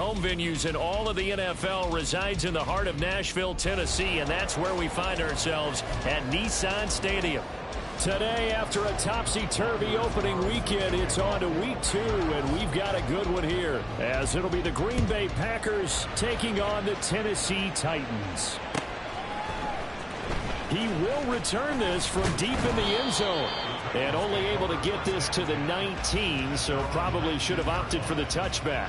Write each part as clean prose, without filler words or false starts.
home venues in all of the NFL, resides in the heart of Nashville, Tennessee, and that's where we find ourselves at Nissan Stadium. Today, after a topsy-turvy opening weekend, it's on to week 2, and we've got a good one here, as it'll be the Green Bay Packers taking on the Tennessee Titans. He will return this from deep in the end zone, and only able to get this to the 19, so probably should have opted for the touchback.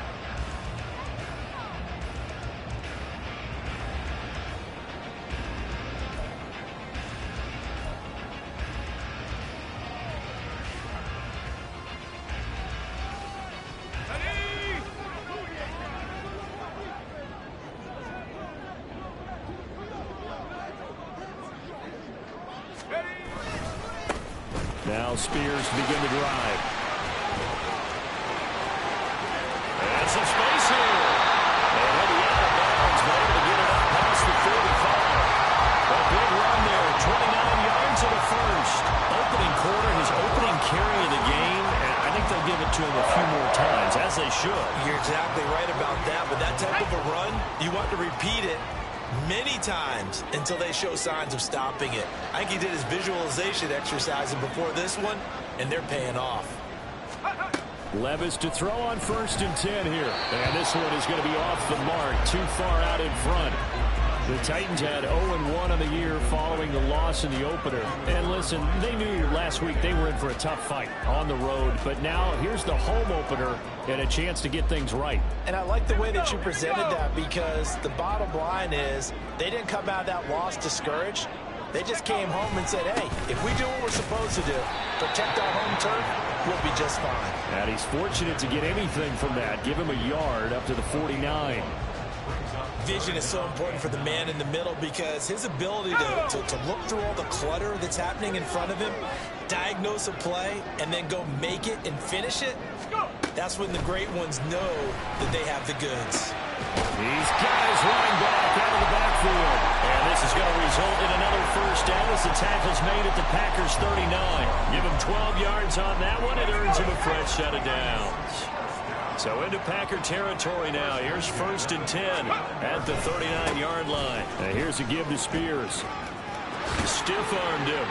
Now Spears to begin the drive. And some space here. And he'll be out of bounds, but able to get it up past the 45. A big run there, 29 yards in the first. Opening quarter, his opening carry of the game, and I think they'll give it to him a few more times, as they should. You're exactly right about that, but that type of a run, you want to repeat it many times until they show signs of stopping it. I think he did his visualization exercises before this one, and they're paying off. Levis to throw on 1st and 10 here. And this one is going to be off the mark, too far out in front. The Titans had 0-1 on the year following the loss in the opener. And listen, they knew last week they were in for a tough fight on the road. But now here's the home opener and a chance to get things right. And I like the way that you presented that, because the bottom line is they didn't come out of that loss discouraged. They just came home and said, hey, if we do what we're supposed to do, protect our home turf, we'll be just fine. And he's fortunate to get anything from that. Give him a yard up to the 49. Vision is so important for the man in the middle, because his ability to look through all the clutter that's happening in front of him, diagnose a play, and then go make it and finish it, that's when the great ones know that they have the goods. He's got his running back out of the backfield. And this is going to result in another first down as the tackle's made at the Packers 39. Give him 12 yards on that one. It earns him a fresh set of downs. So into Packer territory now. Here's 1st and 10 at the 39-yard line. And here's a give to Spears. Stiff-armed him.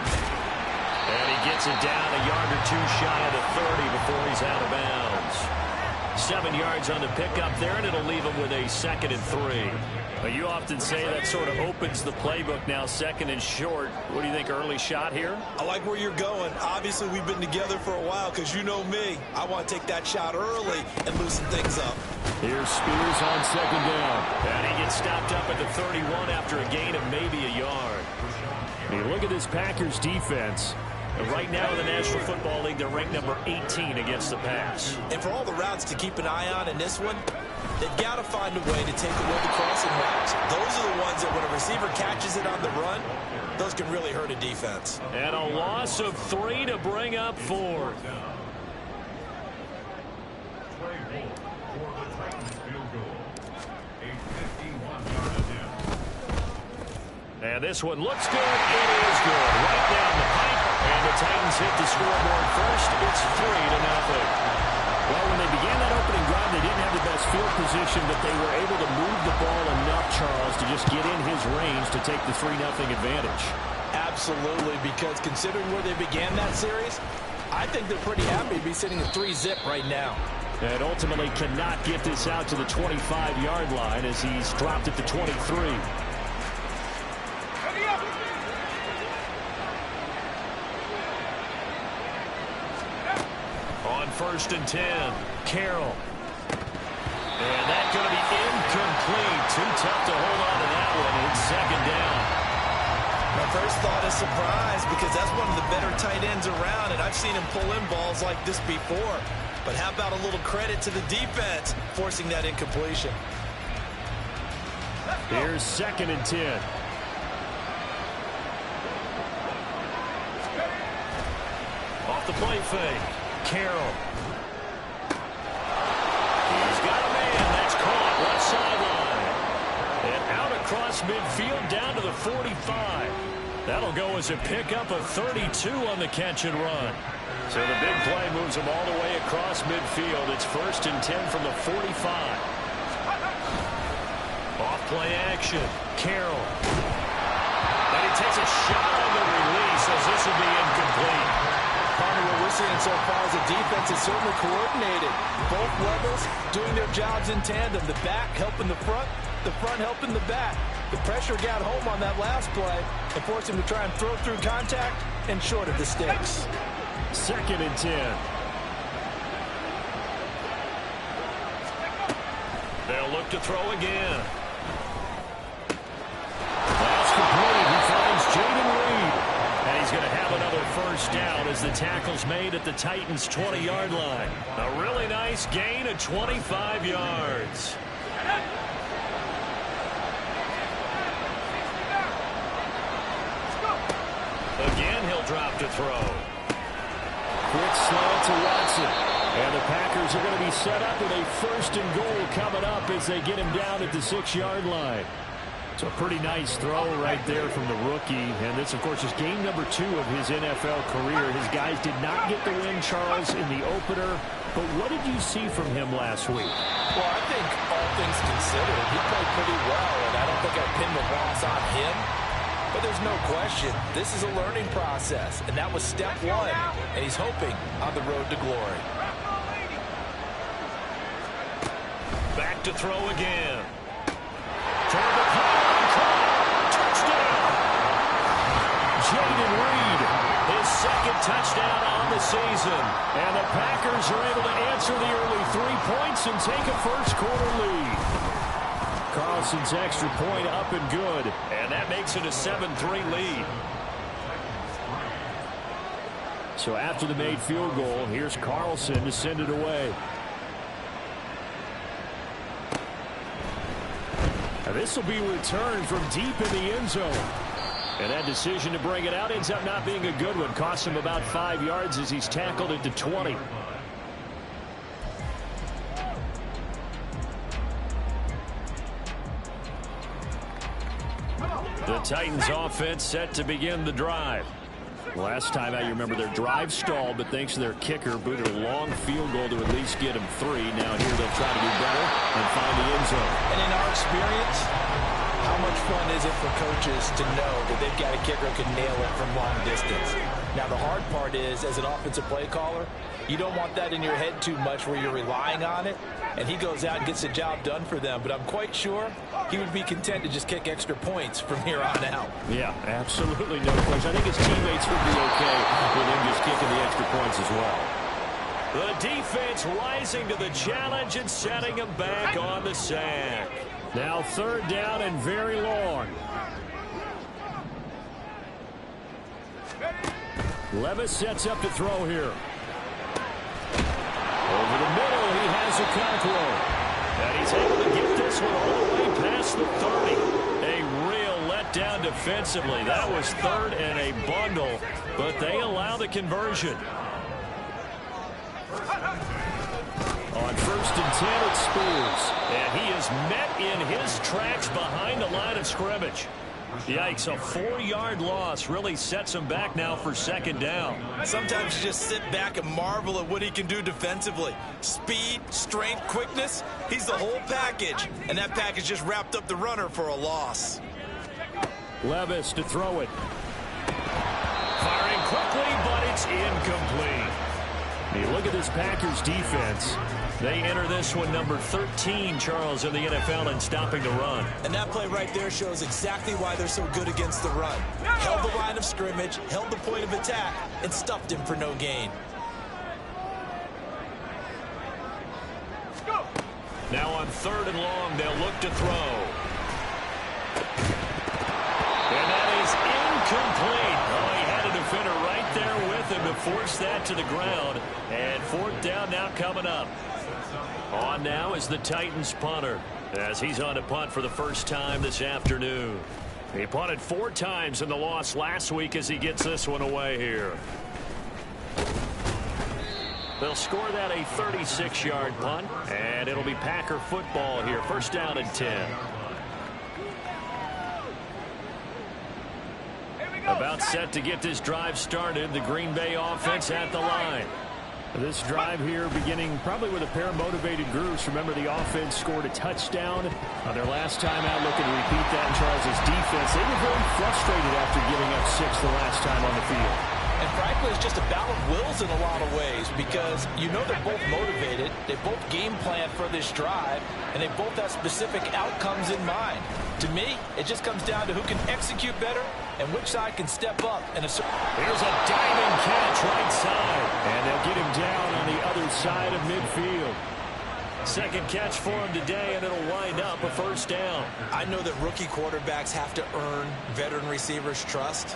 And he gets it down a yard or two shy of the 30 before he's out of bounds. 7 yards on the pickup there, and it'll leave him with a 2nd and 3. But you often say that sort of opens the playbook now, 2nd and short. What do you think, early shot here? I like where you're going. Obviously, we've been together for a while, because you know me. I want to take that shot early and loosen things up. Here's Spears on 2nd down. And he gets stopped up at the 31 after a gain of maybe a yard. I mean, look at this Packers defense. Right now in the National Football League, they're ranked number 18 against the pass. And for all the routes to keep an eye on in this one, they've got to find a way to take away the crossing routes. Those are the ones that when a receiver catches it on the run, those can really hurt a defense. And a loss of 3 to bring up 4. And this one looks good. It is good. Right down the pipe. And the Titans hit the scoreboard first. It's 3-0. Well, when they began that opening drive, they didn't have the best field position, but they were able to move the ball enough, Charles, to just get in his range to take the 3-0 advantage. Absolutely, because considering where they began that series, I think they're pretty happy to be sitting at 3-zip right now. And ultimately cannot get this out to the 25-yard line as he's dropped it to 23. On 1st and 10, Carroll. And that's going to be incomplete. Too tough to hold on to that one. It's 2nd down. My first thought is surprise, because that's one of the better tight ends around, and I've seen him pull in balls like this before. But how about a little credit to the defense forcing that incompletion? Here's 2nd and 10. Off the play fake. Carroll. He's got a man. That's caught. Left sideline. And out across midfield down to the 45. That'll go as a pickup of 32 on the catch and run. So the big play moves him all the way across midfield. It's 1st and 10 from the 45. Play action. Carroll. And he takes a shot on the release as this will be incomplete. Partner, what we're seeing so far is the defense is certainly coordinated. Both levels doing their jobs in tandem. The back helping the front helping the back. The pressure got home on that last play and forced him to try and throw through contact and short of the sticks. 2nd and 10. They'll look to throw again. That's complete. He finds Jayden Reed. And he's going to have another first down as the tackle's made at the Titans' 20-yard line. A really nice gain of 25 yards. Again, he'll drop to throw. Quick slant to Watson. And the Packers are going to be set up with a 1st and goal coming up as they get him down at the 6-yard line. It's a pretty nice throw right there from the rookie. And this, of course, is game number 2 of his NFL career. His guys did not get the win, Charles, in the opener. But what did you see from him last week? Well, I think all things considered, he played pretty well. And I don't think I pinned the loss on him. But there's no question, this is a learning process. And that was step 1. And he's hoping on the road to glory. Back to throw again. Toward the pylon, touchdown! Jayden Reed, his 2nd touchdown on the season. And the Packers are able to answer the early 3 points and take a first-quarter lead. Carlson's extra point up and good. And that makes it a 7-3 lead. So after the made field goal, here's Carlson to send it away. This will be returned from deep in the end zone. And that decision to bring it out ends up not being a good one. Costs him about 5 yards as he's tackled into 20. The Titans offense set to begin the drive. Last time out, you remember their drive stalled, but thanks to their kicker, booted a long field goal to at least get them 3. Now here they'll try to do better and find the end zone. And in our experience, how much fun is it for coaches to know that they've got a kicker who can nail it from long distance? Now, the hard part is, as an offensive play caller, you don't want that in your head too much where you're relying on it, and he goes out and gets the job done for them. But I'm quite sure he would be content to just kick extra points from here on out. Yeah, absolutely no question. I think his teammates would be okay with him just kicking the extra points as well. The defense rising to the challenge and setting him back on the sack. Now 3rd down and very long. Levis sets up to throw here. Over the middle, he has a Conqueror. And he's able to get this one all the way past the 30. A real letdown defensively. That was 3rd and a bundle, but they allow the conversion. On 1st and 10, it's Spears. And he is met in his tracks behind the line of scrimmage. Yikes, a 4-yard loss really sets him back now for 2nd down. Sometimes you just sit back and marvel at what he can do defensively. Speed, strength, quickness, he's the whole package. And that package just wrapped up the runner for a loss. Levis to throw it. Firing quickly, but it's incomplete. You look at this Packers defense. They enter this one number 13, Charles, in the NFL in stopping the run. And that play right there shows exactly why they're so good against the run. Held the line of scrimmage, held the point of attack, and stuffed him for no gain. Now on 3rd and long, they'll look to throw. And that is incomplete. Oh, he had a defender right there with him to force that to the ground. And 4th down now coming up. On now is the Titans punter as he's on to punt for the first time this afternoon. He punted 4 times in the loss last week as he gets this one away here. They'll score that a 36-yard punt, and it'll be Packer football here. 1st down and 10. About set to get this drive started. The Green Bay offense at the line. This drive here beginning probably with a pair of motivated groups. Remember, the offense scored a touchdown on their last time out, looking to repeat that in Charles' defense. They were very frustrated after giving up 6 the last time on the field. And frankly, it's just a battle of wills in a lot of ways because you know they're both motivated, they both game plan for this drive, and they both have specific outcomes in mind. To me, it just comes down to who can execute better and which side can step up. Here's a diving catch right side, and they'll get him down on the other side of midfield. Second catch for him today, and it'll wind up a first down. I know that rookie quarterbacks have to earn veteran receivers' trust.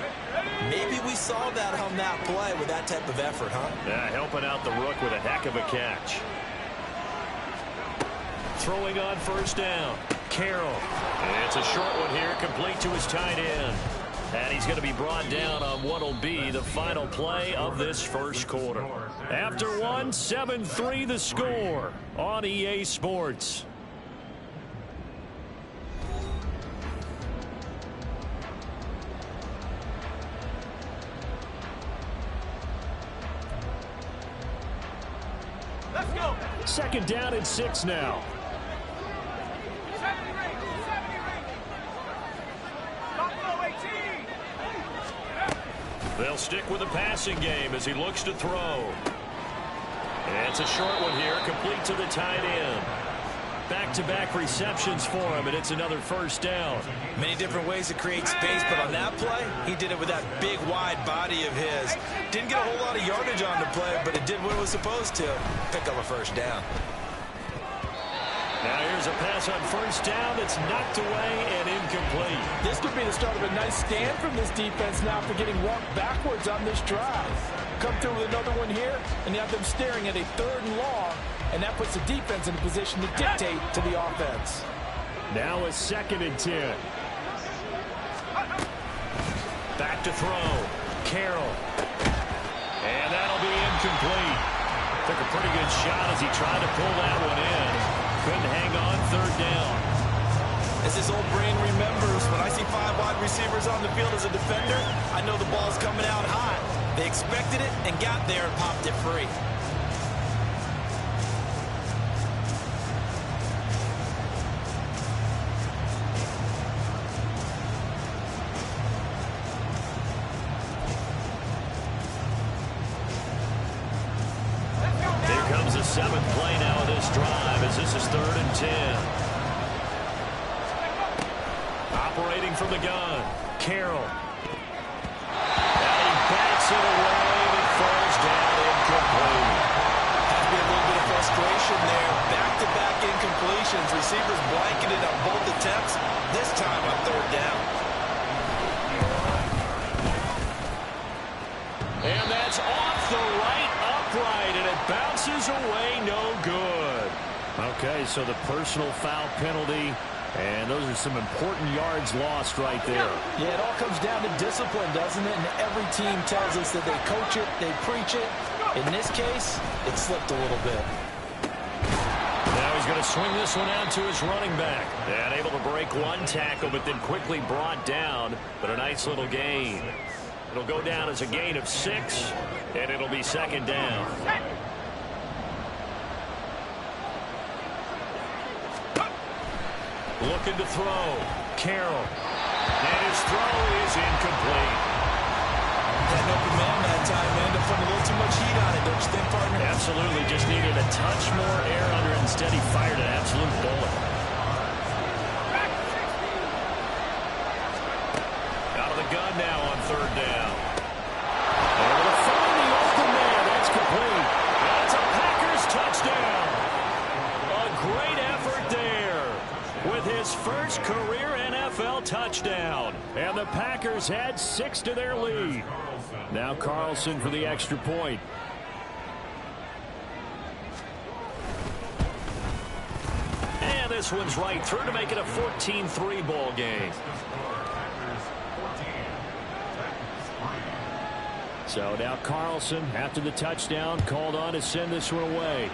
Maybe we saw that on that play with that type of effort, huh? Yeah, helping out the rook with a heck of a catch. Throwing on first down. Carroll. It's a short one here, complete to his tight end. And he's going to be brought down on what will be the final play of this first quarter. After one, 7-3 the score on EA Sports. Let's go. Second down and 6 now. They'll stick with the passing game as he looks to throw. It's a short one here, complete to the tight end. Back-to-back receptions for him, and it's another first down. Many different ways to create space, but on that play, he did it with that big, wide body of his. Didn't get a whole lot of yardage on the play, but it did what it was supposed to. Pick up a first down. Now here's a pass on first down that's knocked away and incomplete. This could be the start of a nice stand from this defense now for getting walked backwards on this drive. Come through with another one here, and you have them staring at a 3rd and long, and that puts the defense in a position to dictate to the offense. Now a 2nd and 10. Back to throw. Carroll. And that'll be incomplete. Took a pretty good shot as he tried to pull that one in. Couldn't hang on 3rd down. As his old brain remembers, when I see 5 wide receivers on the field as a defender, I know the ball's coming out hot. They expected it and got there and popped it free. Here comes the 7th play now of this drive as this is 3rd and 10. Operating from the gun. Carroll. And he bats it away and it falls down incomplete. Has to be a little bit of frustration there. Back-to-back incompletions. Receivers blanketed on both attempts, this time on 3rd down. And that's off the right upright, and it bounces away, no good. Okay, so the personal foul penalty, and those are some important yards lost right there. Yeah, it all comes down to discipline, doesn't it? And every team tells us that they coach it, they preach it. In this case, it slipped a little bit. Now he's going to swing this one out to his running back. And able to break one tackle, but then quickly brought down. But a nice little gain. It'll go down as a gain of 6, and it'll be 2nd down. Looking to throw. Carroll. And his throw is incomplete. Had no command that time, man. They're putting a little too much heat on it, don't you think, partner? Absolutely. Just needed a touch more air under it. Instead, he fired an absolute bullet. Out of the gun now on 3rd down. Able to find the open man. That's complete. That's a Packers touchdown. A great effort there with his first career NFL touchdown. And the Packers had 6 to their lead. Now Carlson for the extra point. And this one's right through to make it a 14-3 ball game. So now Carlson, after the touchdown, called on to send this one away.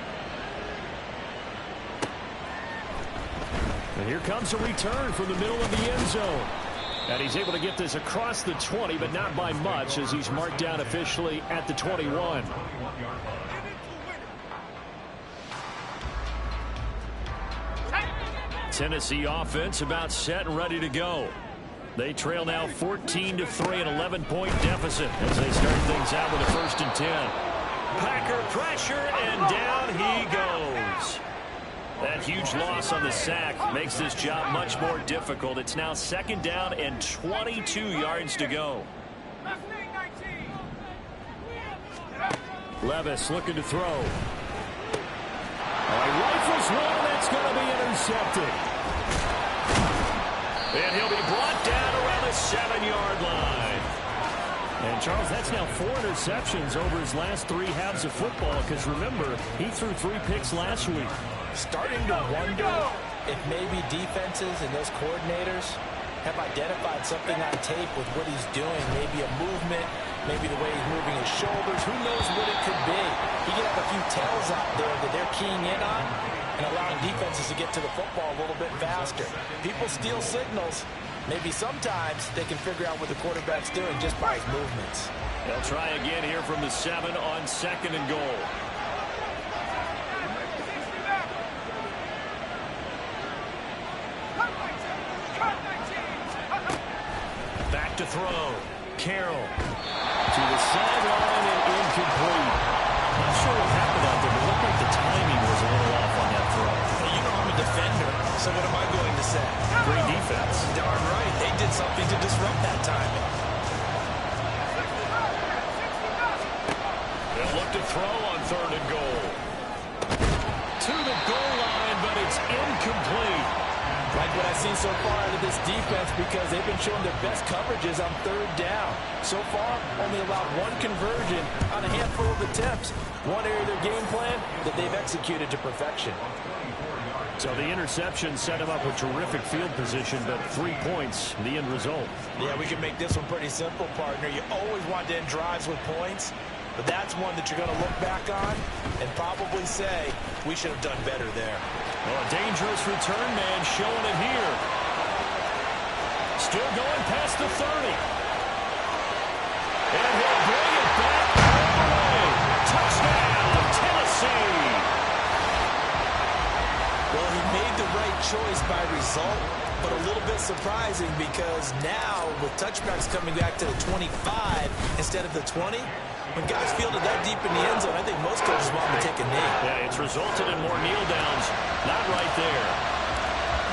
And here comes a return from the middle of the end zone. And he's able to get this across the 20, but not by much, as he's marked down officially at the 21. Tennessee offense about set and ready to go. They trail now 14-3, an 11-point deficit as they start things out with a 1st and 10. Packer pressure, and down he goes. That huge loss on the sack makes this job much more difficult. It's now 2nd down and 22 yards to go. Levis looking to throw. Rifles one, that's going to be intercepted. And he'll be brought down around the 7-yard line. And, Charles, that's now 4 interceptions over his last 3 halves of football, because, remember, he threw 3 picks last week. Starting to wonder if maybe defenses and those coordinators have identified something on tape with what he's doing. Maybe a movement, maybe the way he's moving his shoulders. Who knows what it could be? He could have a few tells out there that they're keying in on and allowing defenses to get to the football a little bit faster. People steal signals. Maybe sometimes they can figure out what the quarterback's doing just by his movements. They'll try again here from the 7 on 2nd and goal. Back to throw. Carroll to the sideline and incomplete. Not sure what happened out there, but it looked like the timing was a little off on that throw. Hey, you know I'm a defender, so what am I going to say? Great defense. Darn right. They did something to disrupt that timing. They'll look to throw on 3rd and goal. To the goal line, but it's incomplete. Like what I've seen so far out of this defense, because they've been showing their best coverages on 3rd down. So far, only allowed 1 conversion on a handful of attempts. One area of their game plan that they've executed to perfection. So the interception set him up with terrific field position, but 3 points, the end result. Yeah, we can make this one pretty simple, partner. You always want to end drives with points, but that's one that you're going to look back on and probably say, we should have done better there. Well, a dangerous return man showing it here. Still going past the 30. And he'll bring it back all the way. Touchdown, Tennessee. Well, he made the right choice by result, but a little bit surprising because now with touchbacks coming back to the 25 instead of the 20, when guys fielded that deep in the end zone, I think most coaches want to take a knee. Yeah, it's resulted in more kneel downs. Not right there.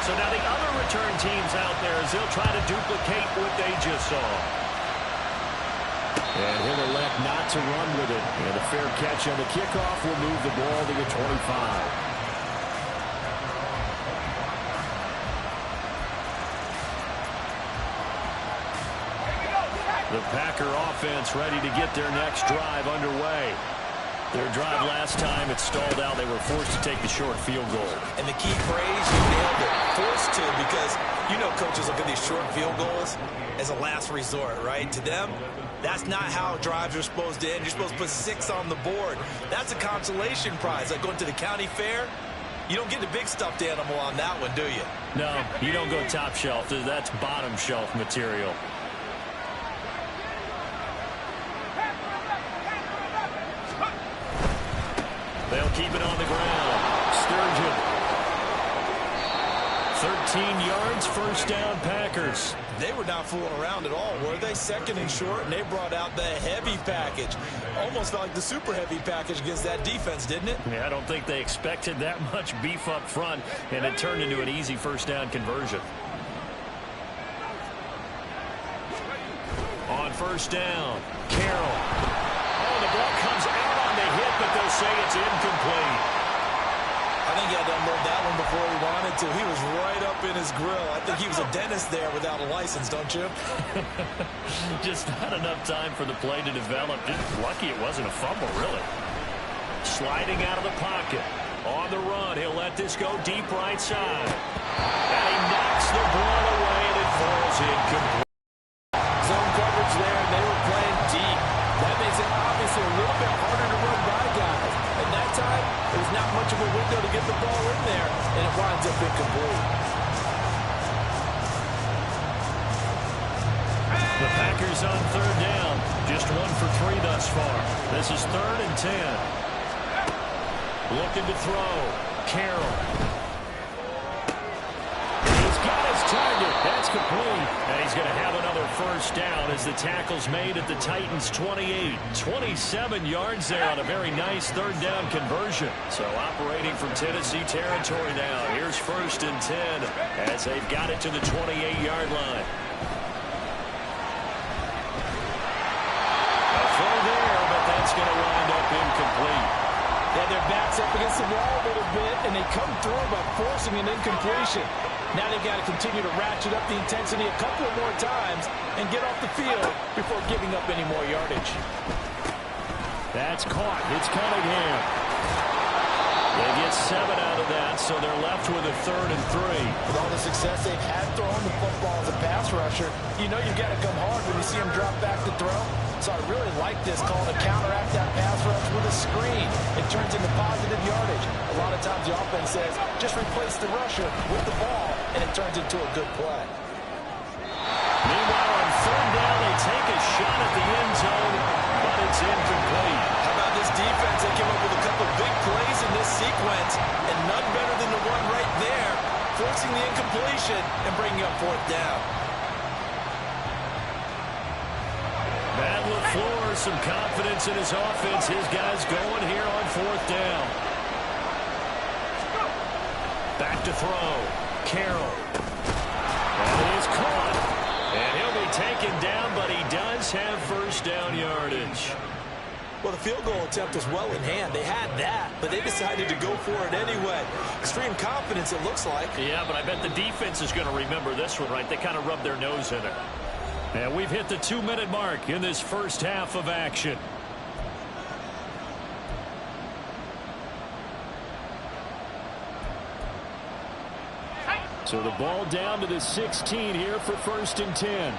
So now the other return teams out there as they'll try to duplicate what they just saw. And he'll elect not to run with it. And a fair catch on the kickoff will move the ball to the 25. The Packer offense ready to get their next drive underway. Their drive last time, it stalled out. They were forced to take the short field goal. And the key phrase, you nailed it, forced to, because you know coaches look at these short field goals as a last resort, right? To them, that's not how drives are supposed to end. You're supposed to put 6 on the board. That's a consolation prize. Like going to the county fair, you don't get the big stuffed animal on that one, do you? No, you don't go top shelf. That's bottom shelf material. They'll keep it on the ground. Sturgeon. 13 yards, 1st down, Packers. They were not fooling around at all, were they? 2nd and short, and they brought out the heavy package. Almost felt like the super heavy package against that defense, didn't it? Yeah, I don't think they expected that much beef up front, and it turned into an easy 1st down conversion. On 1st down, Carroll. Oh, the ball comes out on the hit, but they'll say it's incomplete. I think he had to unload that one before he wanted to. He was right up in his grill. I think he was a dentist there without a license, don't you? Just not enough time for the play to develop. Just lucky it wasn't a fumble, really. Sliding out of the pocket. On the run, he'll let this go deep right side. And he knocks the ball away, and it falls incomplete. Zone coverage there, and they were playing deep. That makes it obviously a little bit harder to run by guys. And that time, there's not much of a window to get the ball in there, and it winds up incomplete. The Packers on 3rd down. Just 1 for 3 thus far. This is 3rd and 10. Looking to throw. Carroll. complete. And he's going to have another first down as the tackle's made at the Titans' 28. 27 yards there on a very nice third down conversion. So operating from Tennessee territory now. Here's 1st and 10 as they've got it to the 28-yard line. A throw there, but that's going to wind up incomplete. Yeah, their back's up against the wall a little bit, and they come through by forcing an incompletion. Now they've got to continue to ratchet up the intensity a couple of more times and get off the field before giving up any more yardage. That's caught. It's Cunningham. They get 7 out of that, so they're left with a 3rd and 3. With all the success they've had throwing the football as a pass rusher, you know you've got to come hard when you see them drop back to throw. So I really like this call to counteract that pass rush with a screen. It turns into positive yardage. A lot of times the offense says, just replace the rusher with the ball, and it turns into a good play. Meanwhile, on 3rd down, they take a shot at the end zone, but it's incomplete. How about this defense? They came up with a couple big plays in this sequence, and none better than the one right there, forcing the incompletion and bringing up 4th down. Matt LaFleur, some confidence in his offense. His guys going here on 4th down. Back to throw. Carroll. That is caught. And he'll be taken down, but he does have first down yardage. Well, the field goal attempt was well in hand. They had that, but they decided to go for it anyway. Extreme confidence, it looks like. Yeah, but I bet the defense is going to remember this one, right? They kind of rubbed their nose in it. And we've hit the 2-minute mark in this first half of action. So the ball down to the 16 here for 1st and 10.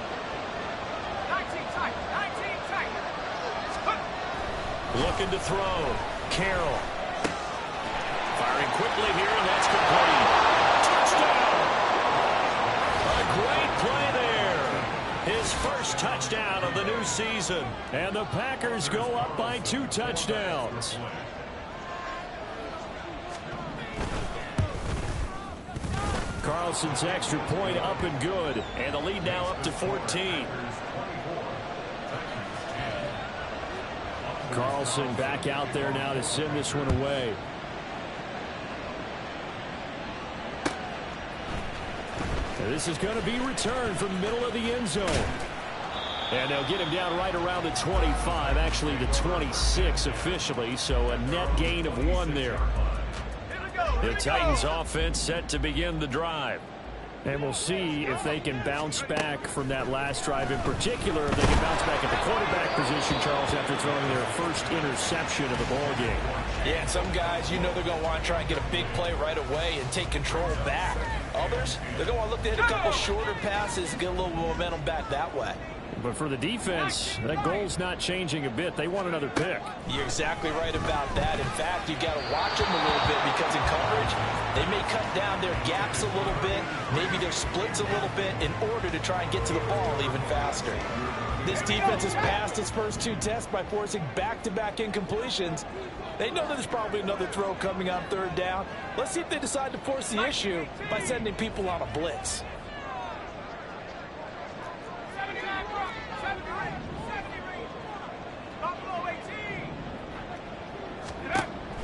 Looking to throw. Carroll. Firing quickly here, and that's complete. Touchdown! A great play there. His first touchdown of the new season. And the Packers go up by 2 touchdowns. Carlson's extra point up and good. And the lead now up to 14. Carlson back out there now to send this one away. And this is going to be returned from the middle of the end zone. And they'll get him down right around the 25, actually the 26 officially, so a net gain of 1 there. The Titans offense set to begin the drive. And we'll see if they can bounce back from that last drive in particular. If they can bounce back at the quarterback position, Charles, after throwing their first interception of the ball game. Yeah, and some guys, you know they're going to want to try and get a big play right away and take control back. Others, they're going to look to hit a couple shorter passes, get a little momentum back that way. But for the defense, that goal's not changing a bit. They want another pick. You're exactly right about that. In fact, you've got to watch them a little bit because in coverage, they may cut down their gaps a little bit, maybe their splits a little bit in order to try and get to the ball even faster. This defense has passed its first 2 tests by forcing back-to-back incompletions. They know that there's probably another throw coming on 3rd down. Let's see if they decide to force the issue by sending people on a blitz.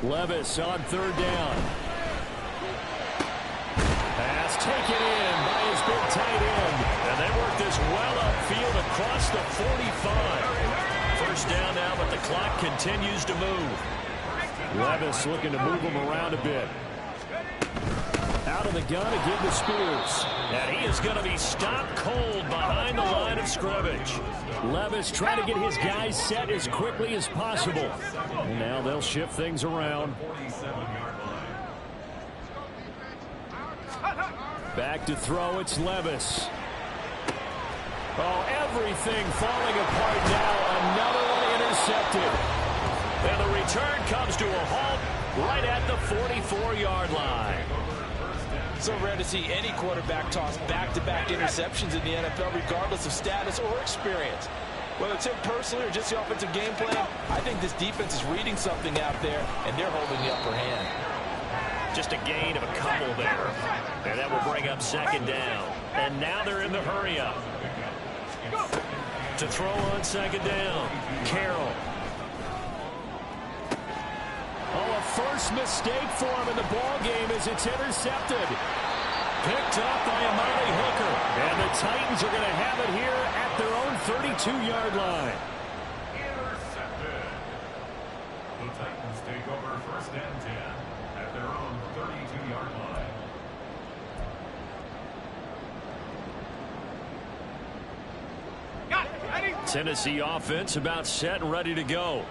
Levis on 3rd down. Pass taken in by his big tight end. And they work this well upfield across the 45. First down now, but the clock continues to move. Levis looking to move him around a bit. Out of the gun again to Spears. And he is going to be stopped cold behind the line of scrimmage. Levis trying to get his guys set as quickly as possible. And now they'll shift things around. Back to throw, it's Levis. Oh, everything falling apart now. Another one intercepted. And the return comes to a halt right at the 44-yard line. So rare to see any quarterback toss back-to-back interceptions in the NFL, regardless of status or experience. Whether it's him personally or just the offensive game plan, I think this defense is reading something out there, and they're holding the upper hand. Just a gain of a couple there. And that will bring up 2nd down. And now they're in the hurry-up. To throw on second down, Carroll. Oh, a first mistake for him in the ball game as it's intercepted. Picked up by Amani Hooker. And the Titans are going to have it here at their own 32-yard line. Intercepted. The Titans take over first and 10 at their own 32-yard line. Tennessee offense about set and ready to go.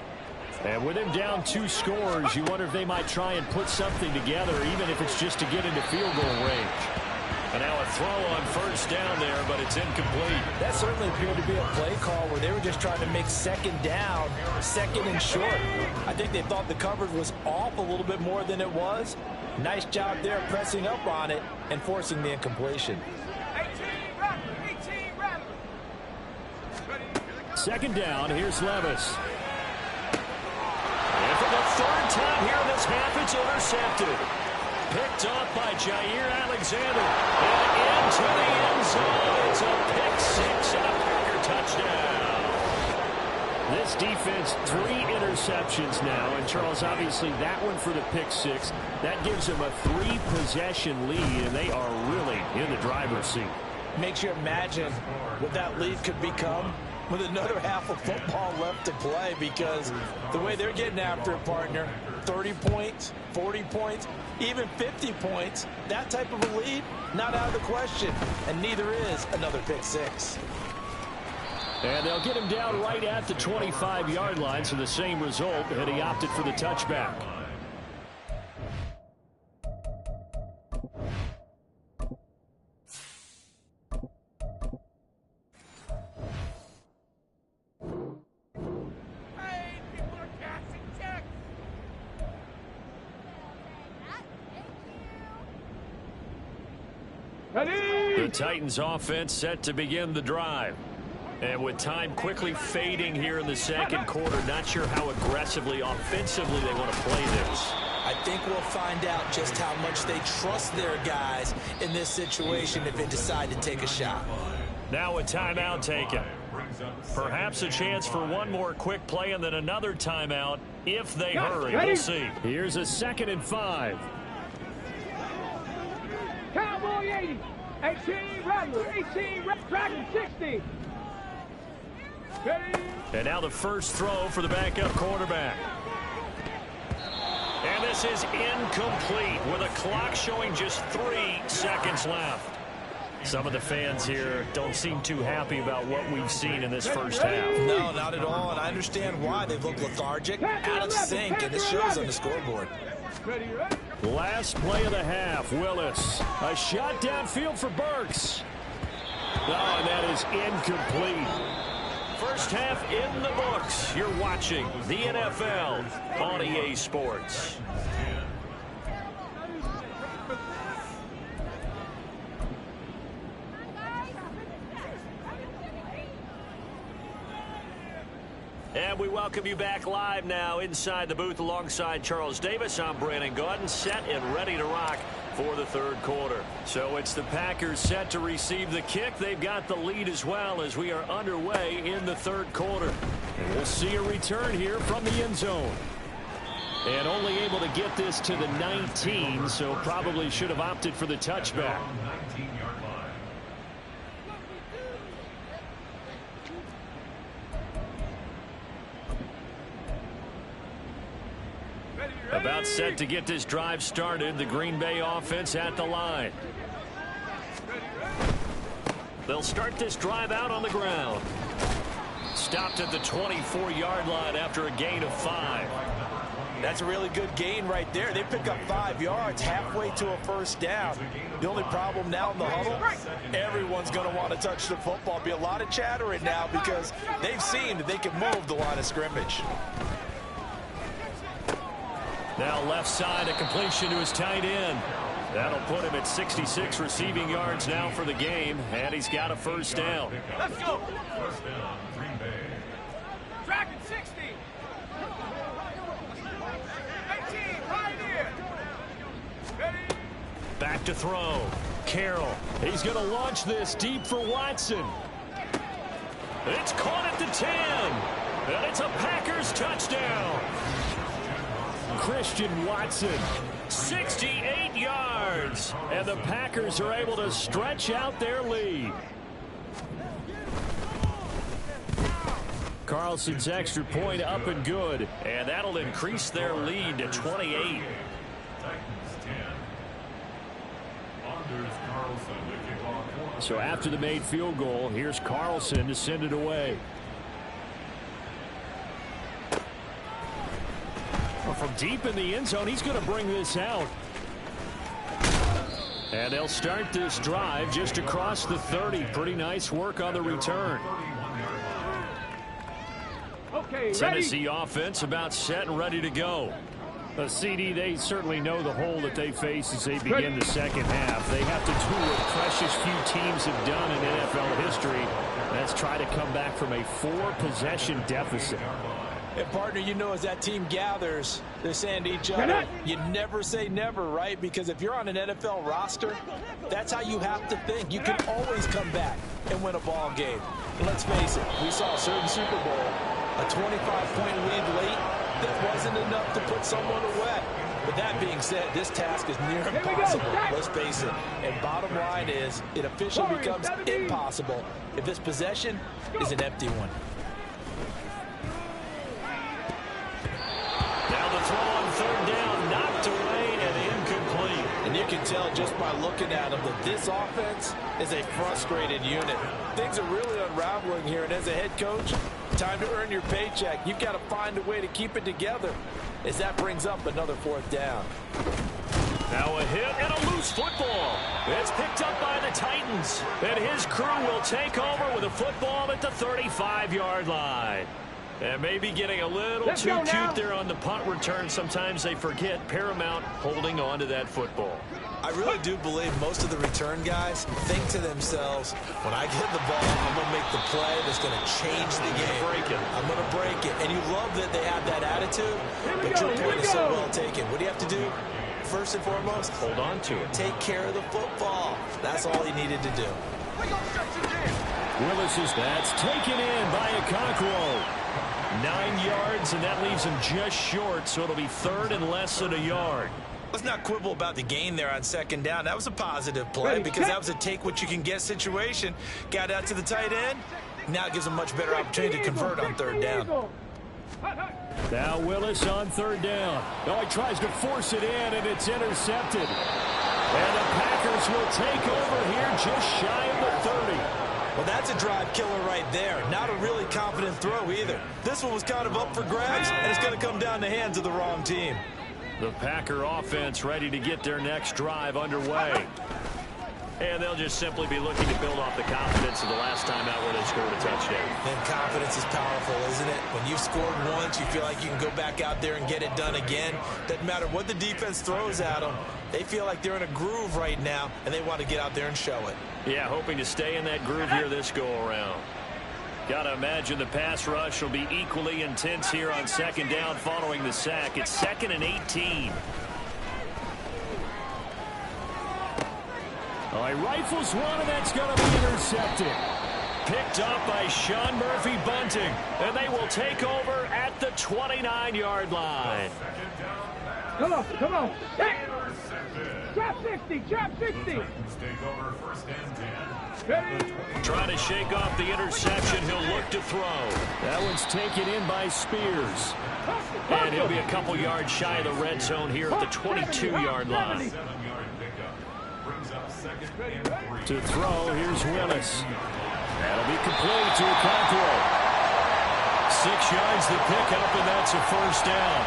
And with him down 2 scores, you wonder if they might try and put something together, even if it's just to get into field goal range. And now a throw on first down there, but it's incomplete. That certainly appeared to be a play call where they were just trying to make second down, second and short. I think they thought the coverage was off a little bit more than it was. Nice job there pressing up on it and forcing the incompletion. Second down, here's Levis. And for the third time here in this half, it's intercepted. Picked up by Jair Alexander. And into the end zone. It's a pick six and a Packer touchdown. This defense, 3 interceptions now. And Charles, obviously that one for the pick six. That gives them a 3-possession lead, and they are really in the driver's seat. Makes you imagine what that lead could become with another half of football left to play, because the way they're getting after it, partner, 30 points, 40 points, even 50 points, that type of a lead, not out of the question, and neither is another pick six. And they'll get him down right at the 25-yard line, so the same result, and he opted for the touchback. The Titans offense set to begin the drive. And with time quickly fading here in the second quarter, not sure how aggressively, offensively they want to play this. I think we'll find out just how much they trust their guys in this situation if they decide to take a shot. Now a timeout taken. Perhaps a chance for one more quick play and then another timeout if they hurry. We'll see. Here's a 2nd and 5. Cowboy 80, 18 Rattler, 18 Dragon 60. Ready? And now the first throw for the backup quarterback. And this is incomplete with a clock showing just 3 seconds left. Some of the fans here don't seem too happy about what we've seen in this first half. No, not at all, and I understand why. They look lethargic, out of sync, and it shows on the scoreboard. Last play of the half, Willis. A shot downfield for Burks. Oh, and that is incomplete. First half in the books. You're watching the NFL on EA Sports. And we welcome you back live now inside the booth alongside Charles Davis. I'm Brandon Gaudin, set and ready to rock for the third quarter. So it's the Packers set to receive the kick. They've got the lead as well as we are underway in the third quarter. And we'll see a return here from the end zone. And only able to get this to the 19, so probably should have opted for the touchback. 19-yard line. About set to get this drive started. The Green Bay offense at the line. They'll start this drive out on the ground. Stopped at the 24-yard line after a gain of 5. That's a really good gain right there. They pick up 5 yards halfway to a first down. The only problem now in the huddle, everyone's going to want to touch the football. Be a lot of chattering now because they've seen that they can move the line of scrimmage. Now left side, a completion to his tight end. That'll put him at 66 receiving yards now for the game, and he's got a first down. Let's go. First down, Green Bay. Dragon 60. 18 right here. Ready? Back to throw. Carroll. He's going to launch this deep for Watson. It's caught at the 10. And it's a Packers touchdown. Christian Watson, 68 yards. And the Packers are able to stretch out their lead. Carlson's extra point up and good. And that'll increase their lead to 28. Titans 10. Anders Carlson to kick off. So after the made field goal, here's Carlson to send it away. Well, from deep in the end zone, he's going to bring this out. And they'll start this drive just across the 30. Pretty nice work on the return. Okay, Tennessee offense about set and ready to go. The CD, they certainly know the hole that they face as they begin the second half. They have to do what precious few teams have done in NFL history. That's try to come back from a 4-possession deficit. And, partner, you know, as that team gathers, they're saying to each other, you never say never, right? Because if you're on an NFL roster, that's how you have to think. You can always come back and win a ball game. And let's face it, we saw a certain Super Bowl, a 25-point lead late, that wasn't enough to put someone away. But that being said, this task is near impossible. Let's face it. And bottom line is, it officially becomes impossible if this possession is an empty one. Now the throw on third down, knocked away and incomplete. And you can tell just by looking at them that this offense is a frustrated unit. Things are really unraveling here, and as a head coach, time to earn your paycheck. You've got to find a way to keep it together as that brings up another fourth down. Now a hit and a loose football. It's picked up by the Titans. And his crew will take over with a football at the 35-yard line. And maybe getting a little too cute there on the punt return. Sometimes they forget Paramount holding on to that football. I really do believe most of the return guys think to themselves, when I get the ball, I'm going to make the play that's going to change the game. I'm going to break it. And you love that they have that attitude, but your point is so well taken. What do you have to do? First and foremost, hold on to it. Take care of the football. That's all he needed to do. Willis is that's taken in by Okonkwo. 9 yards, and that leaves him just short, so it'll be third and less than a yard. Let's not quibble about the gain there on second down. That was a positive play because that was a take-what-you-can-get situation. Got out to the tight end. Now it gives him a much better opportunity to convert on third down. Now Willis on third down. Oh, he tries to force it in, and it's intercepted. And the Packers will take over here just shy of the 30. Well, that's a drive killer right there. Not a really confident throw either. This one was kind of up for grabs, and it's going to come down the hands of the wrong team. The Packer offense ready to get their next drive underway. And they'll just simply be looking to build off the confidence of the last time out where they scored a touchdown. And confidence is powerful, isn't it? When you've scored once, you feel like you can go back out there and get it done again. Doesn't matter what the defense throws at them. They feel like they're in a groove right now, and they want to get out there and show it. Yeah, hoping to stay in that groove here this go-around. Got to imagine the pass rush will be equally intense here on second down following the sack. It's 2nd and 18. Oh, he rifles one, and that's going to be intercepted. Picked up by Sean Murphy-Bunting, and they will take over at the 29-yard line. Come on, come on. Drop 60, drop 60. Titans take over first and 10. Ready? Trying to shake off the interception. He'll look to throw. That one's taken in by Spears. And he'll be a couple yards shy of the red zone here at the 22-yard line. 7-yard pickup. Brings up 2nd and 3. To throw, here's Willis. That'll be complete to Okonkwo. 6 yards the pickup, and that's a first down.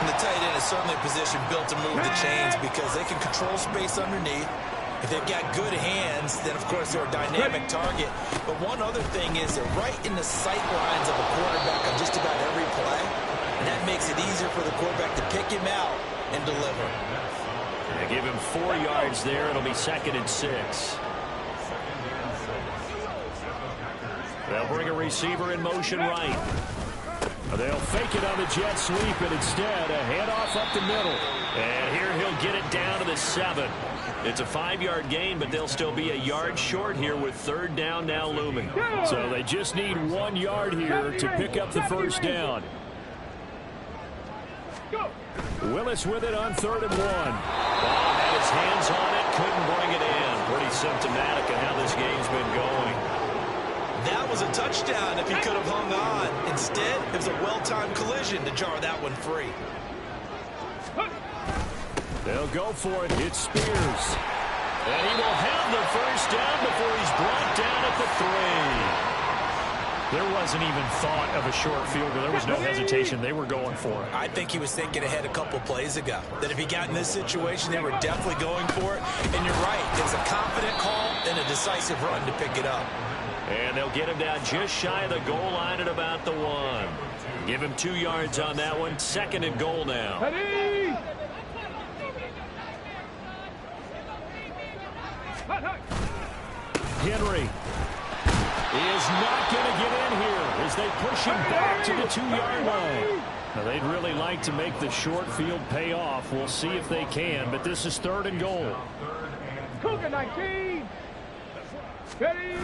And the tight end is certainly a position built to move the chains because they can control space underneath. If they've got good hands, then, of course, they're a dynamic target. But one other thing is they're right in the sight lines of a quarterback on just about every play. And that makes it easier for the quarterback to pick him out and deliver. They give him 4 yards there. It'll be 2nd and 6. They'll bring a receiver in motion right. They'll fake it on the jet sweep, and instead a handoff up the middle. And here he'll get it down to the 7. It's a 5-yard gain, but they'll still be a yard short here with third down now looming. So they just need 1 yard here to pick up the first down. Willis with it on 3rd and 1. Ball had his hands on it, couldn't bring it in. Pretty symptomatic of how this game's been going. That was a touchdown if he could have hung on. Instead, it was a well-timed collision to jar that one free. They'll go for it. It's Spears. And he will have the first down before he's brought down at the 3. There wasn't even thought of a short field goal. There was no hesitation. They were going for it. I think he was thinking ahead a couple plays ago, that if he got in this situation, they were definitely going for it. And you're right. It was a confident call and a decisive run to pick it up. And they'll get him down just shy of the goal line at about the 1. Give him 2 yards on that one. 2nd and goal now. Ready? Henry is not going to get in here as they push him back to the 2-yard line. Now, they'd really like to make the short field pay off. We'll see if they can, but this is 3rd and goal. Cougar 19. Ready?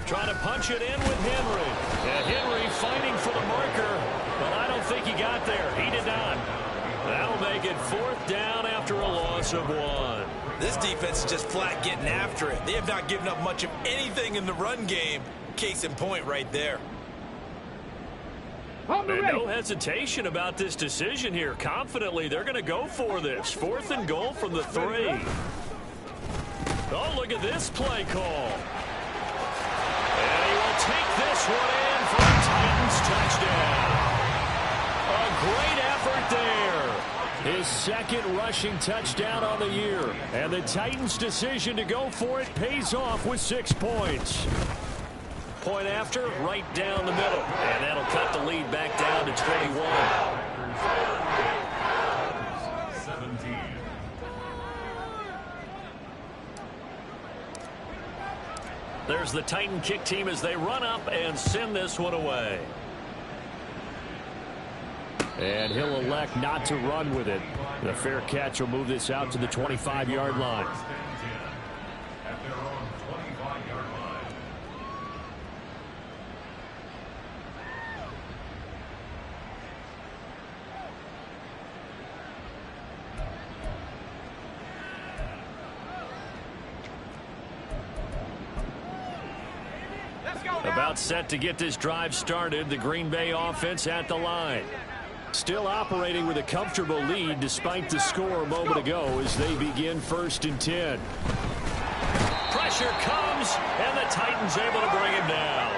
Trying to punch it in with Henry. And Henry fighting for the marker, but I don't think he got there. He did not. That'll make it 4th down after a loss of 1. This defense is just flat getting after it. They have not given up much of anything in the run game. Case in point right there. And no hesitation about this decision here. Confidently, they're going to go for this. 4th and goal from the 3. Oh, look at this play call. And he will take this one in for a Titans touchdown. A great effort there. His 2nd rushing touchdown on the year. And the Titans' decision to go for it pays off with 6 points. Point after, right down the middle. And that'll cut the lead back down to 21. 17. There's the Titan kick team as they run up and send this one away. And he'll elect not to run with it. The fair catch will move this out to the 25-yard line. At their own 25-yard line. About set to get this drive started. The Green Bay offense at the line. Still operating with a comfortable lead despite the score a moment ago as they begin 1st and 10. Pressure comes, and the Titans able to bring him down.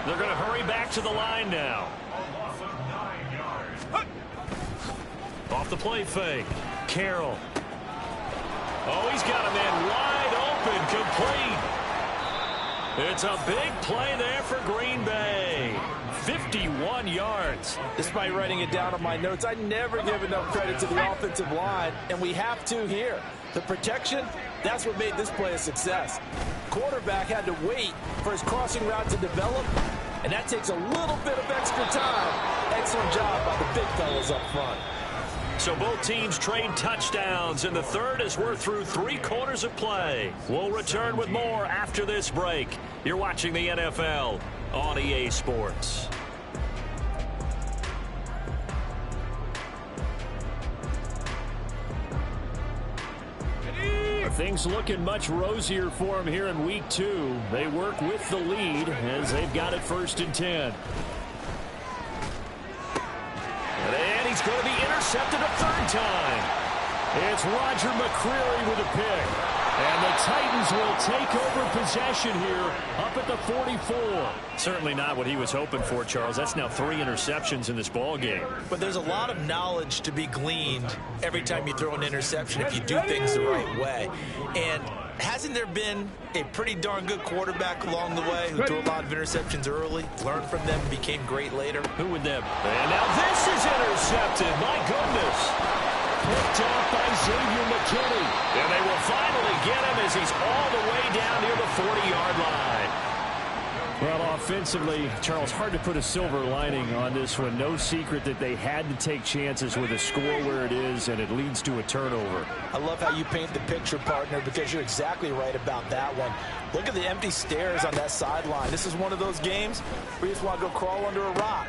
They're going to hurry back to the line now. A loss of 9 yards. Off the play fake. Carroll. Oh, he's got a man wide open, complete. It's a big play there for Green Bay. 51 yards. Despite writing it down on my notes, I never give enough credit to the offensive line, and we have to here. The protection, that's what made this play a success. Quarterback had to wait for his crossing route to develop, and that takes a little bit of extra time. Excellent job by the big fellas up front. So both teams trade touchdowns, and the third as we're through 3 quarters of play. We'll return with more after this break. You're watching the NFL on EA Sports. Things looking much rosier for them here in week 2. They work with the lead as they've got it 1st and 10. And he's going to be intercepted a 3rd time. It's Roger McCreary with a pick. And the Titans will take over possession here up at the 44. Certainly not what he was hoping for, Charles. That's now 3 interceptions in this ball game. But there's a lot of knowledge to be gleaned every time you throw an interception if you do things the right way. And hasn't there been a pretty darn good quarterback along the way who threw a lot of interceptions early, learned from them, and became great later? Who would that be? And now this is intercepted. My goodness. Picked off by Xavier McKinney. And they will finally get him as he's all the way down near the 40-yard line. Well, offensively, Charles, hard to put a silver lining on this one. No secret that they had to take chances with a score where it is, and it leads to a turnover. I love how you paint the picture, partner, because you're exactly right about that one. Look at the empty stares on that sideline. This is one of those games where you just want to go crawl under a rock.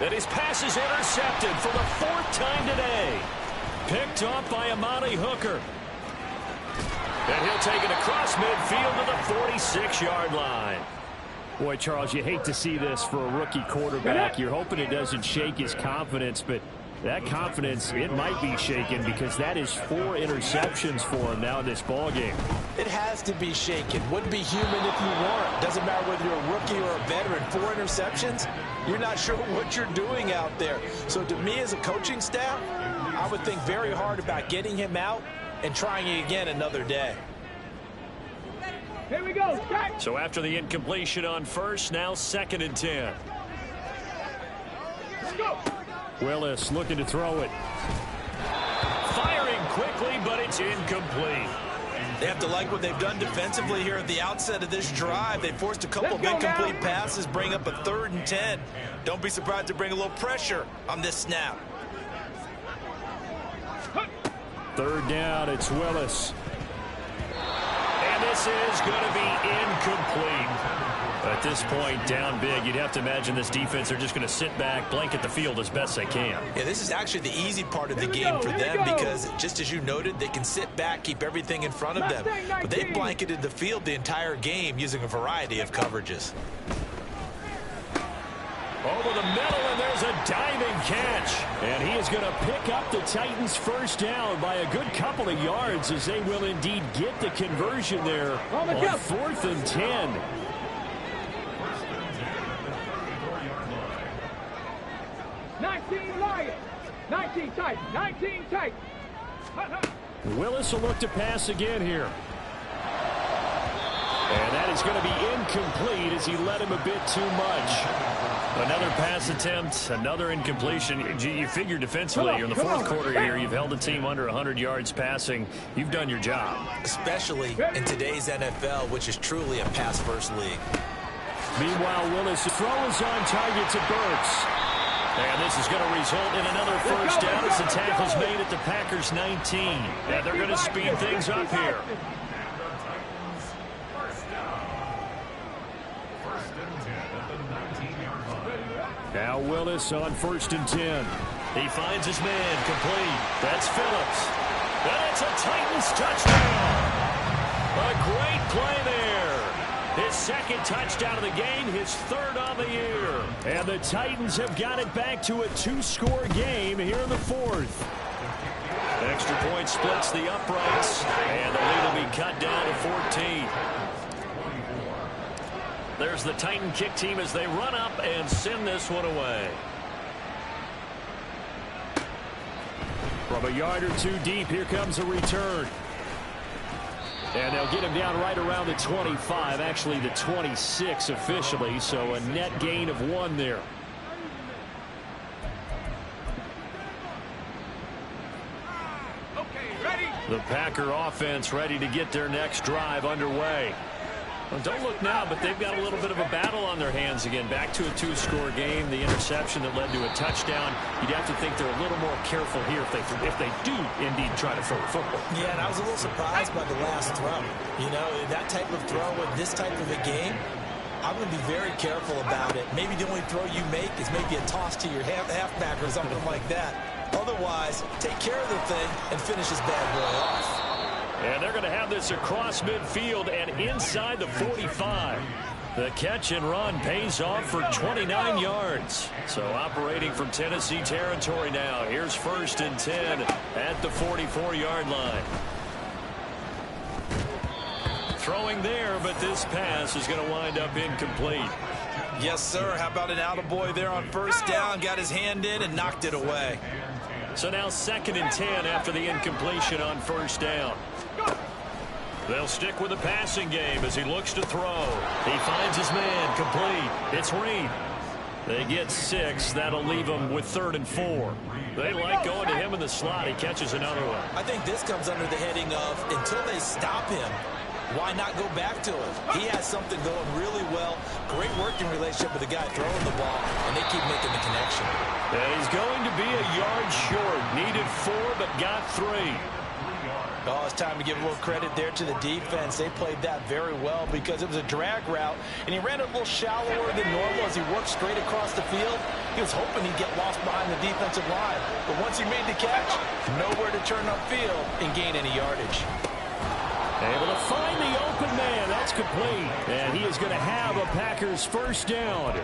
And his pass is intercepted for the 4th time today. Picked off by Amani Hooker. And he'll take it across midfield to the 46-yard line. Boy, Charles, you hate to see this for a rookie quarterback. You're hoping it doesn't shake his confidence, but that confidence, it might be shaken because that is 4 interceptions for him now in this ballgame. It has to be shaken. Wouldn't be human if you weren't. Doesn't matter whether you're a rookie or a veteran. 4 interceptions, you're not sure what you're doing out there. So to me as a coaching staff, I would think very hard about getting him out and trying it again another day. Here we go. Start. So after the incompletion on first, now 2nd and 10. Let's go. Willis looking to throw it. Firing quickly, but it's incomplete. They have to like what they've done defensively here at the outset of this drive. They forced a couple of incomplete passes, bring up a 3rd and 10. Don't be surprised to bring a little pressure on this snap. 3rd down, it's Willis. And this is going to be incomplete. At this point, down big, you'd have to imagine this defense are just going to sit back, blanket the field as best they can. Yeah, this is actually the easy part of the game for them because, just as you noted, they can sit back, keep everything in front of them. But they blanketed the field the entire game using a variety of coverages. Over the middle, and there's a diving catch. And he is going to pick up the Titans' 1st down by a good couple of yards as they will indeed get the conversion there on 4th and 10. 19 Lions. 19 tight. 19 tight. Willis will look to pass again here. And that is going to be incomplete as he led him a bit too much. Another pass attempt, another incompletion. You figure defensively, you're in the 4th quarter here. You've held a team under 100 yards passing. You've done your job. Especially in today's NFL, which is truly a pass-first league. Meanwhile, Willis throws on target to Burks. And this is going to result in another 1st down as the tackle's made at the Packers' 19. And they're going to speed things up here. Now Willis on 1st and 10. He finds his man complete. That's Phillips. And it's a Titans touchdown. A great play there. His 2nd touchdown of the game, his 3rd on the year. And the Titans have got it back to a 2-score game here in the 4th. Extra point splits the uprights. And the lead will be cut down to 14. There's the Titan kick team as they run up and send this one away. From a yard or 2 deep, here comes a return. And they'll get him down right around the 25, actually the 26 officially, so a net gain of 1 there. Okay, ready. The Packer offense ready to get their next drive underway. Well, don't look now, but they've got a little bit of a battle on their hands again. Back to a 2-score game. The interception that led to a touchdown. You'd have to think they're a little more careful here if they do indeed try to throw the football. Yeah, and I was a little surprised by the last throw. You know, that type of throw with this type of a game, I'm going to be very careful about it. Maybe the only throw you make is maybe a toss to your halfback or something like that. Otherwise, take care of the thing and finish this bad boy off. And they're going to have this across midfield and inside the 45. The catch and run pays off for 29 yards. So operating from Tennessee territory now. Here's 1st and 10 at the 44-yard line. Throwing there, but this pass is going to wind up incomplete. Yes, sir. How about an attaboy there on 1st down? Got his hand in and knocked it away. So now 2nd and 10 after the incompletion on 1st down. They'll stick with the passing game as he looks to throw. He finds his man complete. It's Reed. They get 6. That'll leave them with 3rd and 4. They like going to him in the slot. He catches another one. I think this comes under the heading of until they stop him, why not go back to him? He has something going really well. Great working relationship with the guy throwing the ball, and they keep making the connection. And he's going to be a yard short. Needed 4, but got 3. Oh, it's time to give a little credit there to the defense. They played that very well because it was a drag route, and he ran a little shallower than normal as he worked straight across the field. He was hoping he'd get lost behind the defensive line, but once he made the catch, nowhere to turn upfield and gain any yardage. Able to find the open man. That's complete. And he is going to have a Packers first down.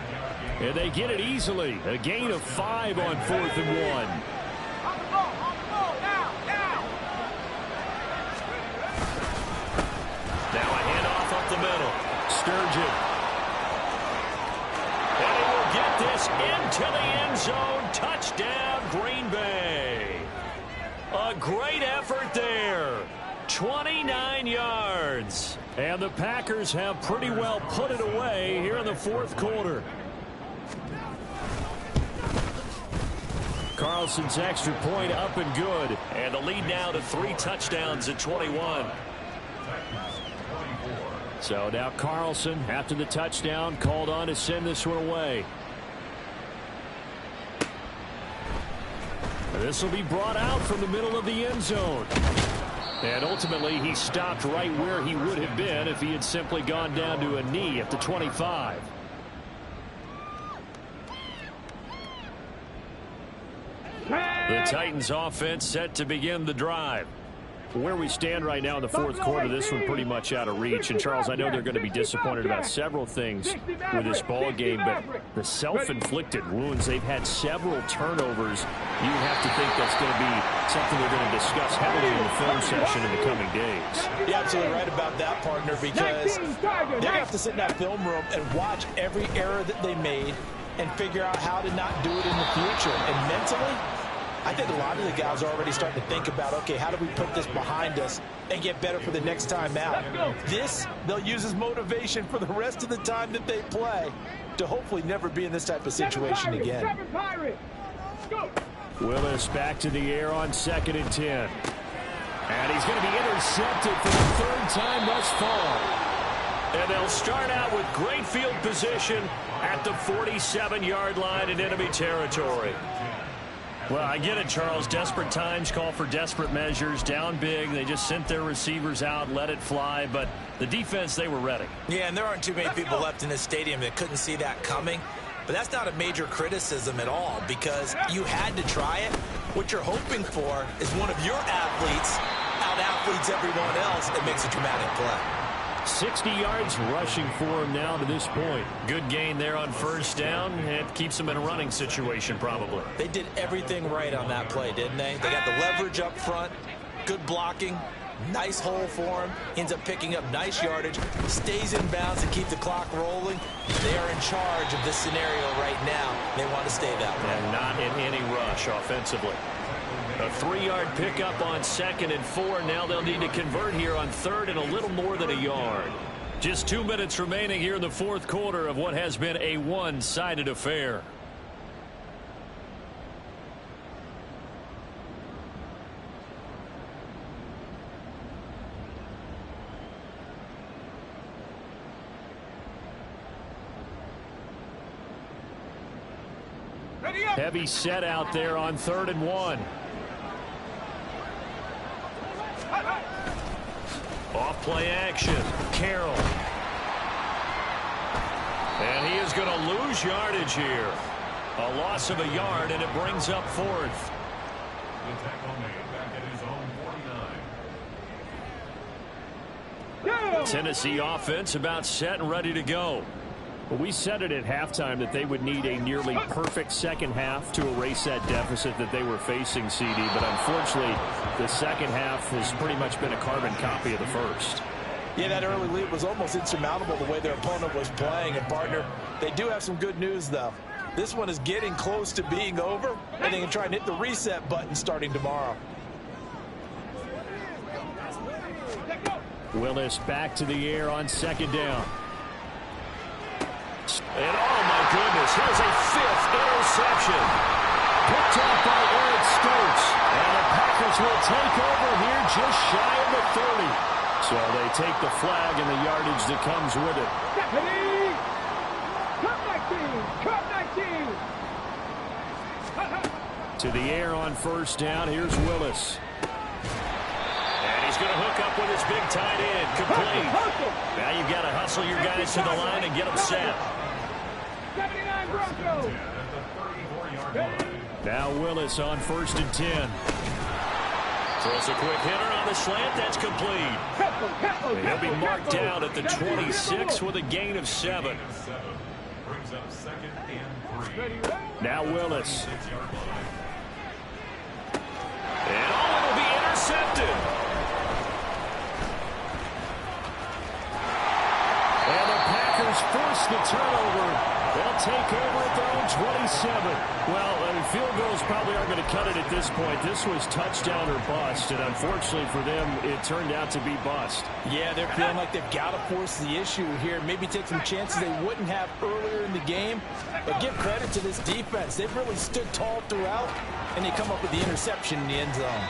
And they get it easily. A gain of 5 on 4th and 1. Now a handoff up the middle. Sturgeon. And he will get this into the end zone. Touchdown, Green Bay. A great effort there. 29 yards. And the Packers have pretty well put it away here in the 4th quarter. Carlson's extra point up and good. And the lead now to 3 touchdowns at 21. So now Carlson, after the touchdown, called on to send this one away. This will be brought out from the middle of the end zone. And ultimately, he stopped right where he would have been if he had simply gone down to a knee at the 25. The Titans offense set to begin the drive. Where we stand right now in the 4th quarter, this one pretty much out of reach. And, Charles, I know they're going to be disappointed about several things with this ball game, but the self-inflicted wounds, they've had several turnovers. You would have to think that's going to be something they're going to discuss heavily in the film session in the coming days. You're absolutely right about that, partner, because they're going to have to sit in that film room and watch every error that they made and figure out how to not do it in the future. And mentally, I think a lot of the guys are already starting to think about, okay, how do we put this behind us and get better for the next time out? This, they'll use as motivation for the rest of the time that they play to hopefully never be in this type of situation again. Willis back to the air on 2nd and 10. And he's going to be intercepted for the 3rd time thus far. And they'll start out with great field position at the 47-yard line in enemy territory. Well, I get it, Charles. Desperate times call for desperate measures. Down big. They just sent their receivers out, let it fly. But the defense, they were ready. Yeah, and there aren't too many people left in this stadium that couldn't see that coming. But that's not a major criticism at all because you had to try it. What you're hoping for is one of your athletes out-athletes everyone else and makes a dramatic play. 60 yards rushing for him now to this point. Good gain there on 1st down. It keeps him in a running situation probably. They did everything right on that play, didn't they? They got the leverage up front, good blocking, nice hole for him, ends up picking up nice yardage, stays in bounds and keep the clock rolling. They are in charge of this scenario right now. They want to stay that way. And not in any rush offensively. A 3-yard pickup on 2nd and 4. Now they'll need to convert here on 3rd and a little more than a yard. Just 2 minutes remaining here in the 4th quarter of what has been a one-sided affair. Heavy set out there on 3rd and 1. Off play action. Carroll. And he is going to lose yardage here. A loss of a yard, and it brings up 4th. The tackle made back at his own 49. Tennessee offense about set and ready to go. Well, we said it at halftime that they would need a nearly perfect second half to erase that deficit that they were facing, CD. But unfortunately, the second half has pretty much been a carbon copy of the first. Yeah, that early lead was almost insurmountable the way their opponent was playing. And, partner, they do have some good news, though. This one is getting close to being over, and they can try and hit the reset button starting tomorrow. Willis back to the air on 2nd down. And oh my goodness, here's a 5th interception. Picked off by Eric Stokes. And the Packers will take over here just shy of the 30. So they take the flag and the yardage that comes with it. Deputy! Cut 19! To the air on first down. Here's Willis. And he's going to hook up with his big tight end. Complete. Now you've got to hustle your guys to the line and get them set. 79 Broncos! Now Willis on 1st and 10. Throws a quick hitter on the slant. That's complete. And he'll be marked down at the 26 with a gain of 7. Brings up 2nd and 3. Now Willis. And it'll be intercepted. And the Packers force the turnover. They'll take over at their own 27. Well, field goals probably aren't going to cut it at this point. This was touchdown or bust, and unfortunately for them, it turned out to be bust. Yeah, they're feeling like they've got to force the issue here. Maybe take some chances they wouldn't have earlier in the game. But give credit to this defense. They've really stood tall throughout, and they come up with the interception in the end zone.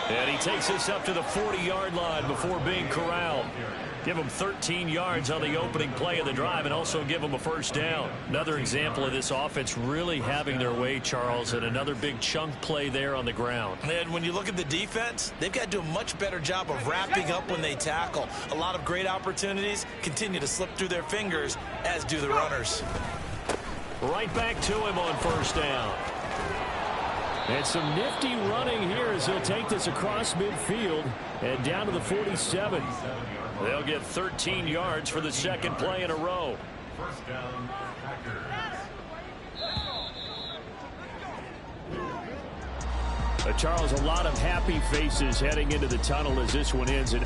And he takes us up to the 40-yard line before being corralled. Give him 13 yards on the opening play of the drive and also give him a first down. Another example of this offense really having their way, Charles, and another big chunk play there on the ground. And when you look at the defense, they've got to do a much better job of wrapping up when they tackle. A lot of great opportunities continue to slip through their fingers, as do the runners. Right back to him on first down. And some nifty running here as he'll take this across midfield and down to the 47. They'll get 13 yards for the second play in a row. First down, Packers. Charles, a lot of happy faces heading into the tunnel as this one ends. An